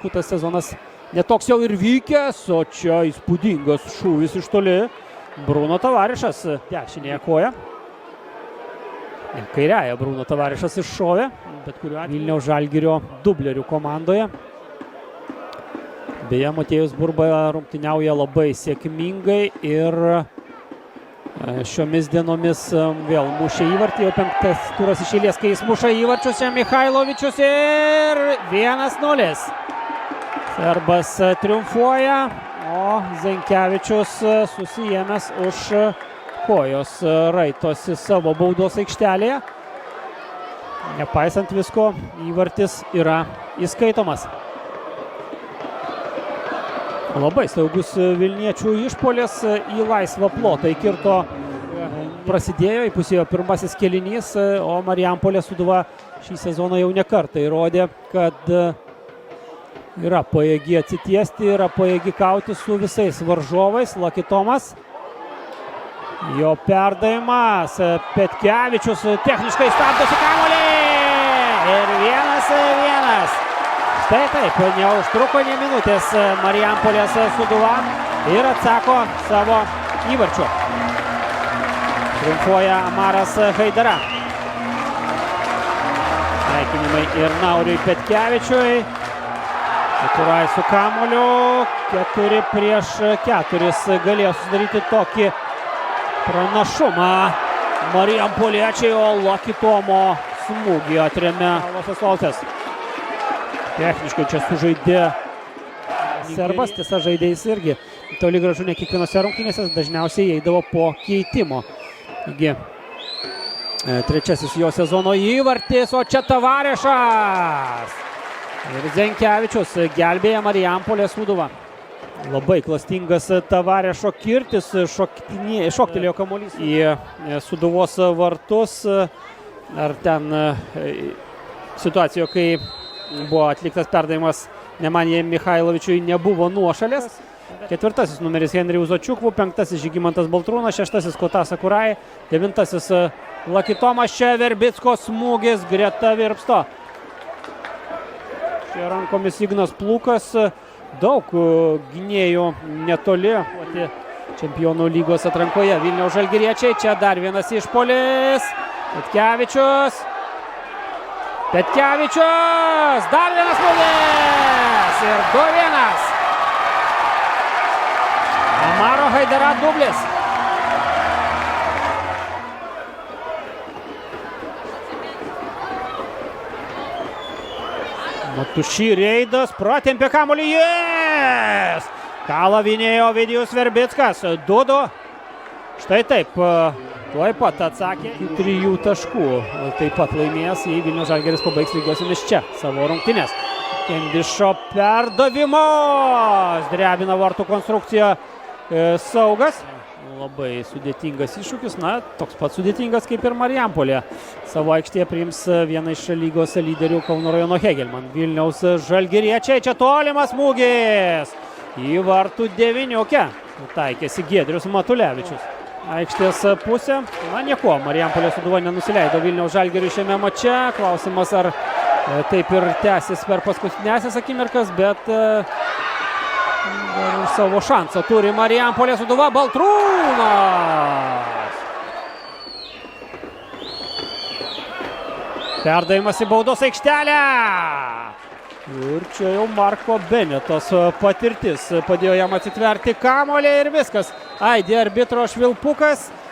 aišku, tas sezonas netoks jau ir vykęs, o čia įspūdingas šūvis iš toli. Bruno Tavarišas dešinėje koja. Kairiąją Bruno Tavarišas iššovė, bet kuriuo atveju Vilniaus Žalgirio dublerių komandoje. Beje, Motiejus Burba rungtyniauja labai sėkmingai ir šiomis dienomis vėl mušė įvartį, jau 5 turas iš eilės, kai jis muša įvarčius, čia Michailovičius ir 1-0. Serbas triumfuoja, o Zenkevičius susijėmęs už kojos raitosi savo baudos aikštelėje. Nepaisant visko, įvartis yra įskaitomas. Labai saugus vilniečių išpuolis į laisvą plotą įkirto. Prasidėjo, įpusėjo pirmasis kėlinys, o Marijampolės Sūduva šį sezoną jau ne kartą įrodė, kad yra pajėgi atsitiesti, yra pajėgi kauti su visais varžovais. Lakitomas, jo perdavimas, Petkevičius techniškai stabdosi kamuolį ir 1-1. Štai taip, neužtruko nė minutės Marijampolės Sūduva ir atsako savo įvarčiu. Triumfuoja Amaras Haidara. Sveikinimai ir Nauriui Petkevičiui. Keturai su kamuoliu, 4-4 galėjo sudaryti tokį pranašumą Marijampoliečiai, o Lakitomo smūgį atremė Losas. Techniškai čia sužaidė Serbas, tiesa žaidėjas irgi toli gražu ne kiekvienose rungtynėse, dažniausiai eidavo po keitimo. Taigi, trečiasis jo sezono įvartis, o čia Tavarišas. Ir Zenkevičius gelbėja Marijampolės Sūduvą. Labai klastingas Tavarišo kirtis, šoktelėjo kamuolys į Sūduvos vartus. Ar ten situacijoje, kai buvo atliktas perdavimas Nemanijai Michailovičiui, nebuvo nuošalės. 4 numeris Henri Uzočiukvų, 5 Žygimantas Baltrūnas, 6 Kotas Akurai, 9 Lakitomas, čia Verbicko smūgis greta Virpsto. Čia rankomis Ignas Plūkas, daug gynėjų netoli Čempionų lygos atrankoje. Vilniaus žalgiriečiai, čia dar vienas išpuolis, Petkevičius, dar vienas smūgis ir 2-1. Amaro Haidara dublis. Matuši Reidas pratempė kamuolį, yes! Kalavinėjo Ovidijus Verbickas, 2-2. Štai taip, tuoj pat atsakė 3 taškų. Taip pat laimės, jei Vilniaus Žalgiris pabaigs lygiosiomis čia savo rungtynes. Kendišo perdavimas, drebina vartų konstrukciją Saugas. Labai sudėtingas iššūkis, na, toks pat sudėtingas kaip ir Marijampolė. Savo aikštėje priims vieną iš lygos lyderių Kauno rajono Hegelman. Vilniaus žalgiriečiai, čia tolimas smūgis į vartų 9. Taikėsi Giedrius Matulevičius. Aikštės pusė, na nieko, Marijampolės Sūduva nenusileido Vilniaus Žalgiriui šiame mače. Klausimas, ar taip ir tęsis per paskutinėsias akimirkas, bet dar savo šansą turi Marijampolės Sūduva. Baltrūnas! Perdavimas į baudos aikštelę. Ir čia jau Marko Benetos patirtis padėjo jam atsitverti kamuolį ir viskas. Aidė arbitro švilpukas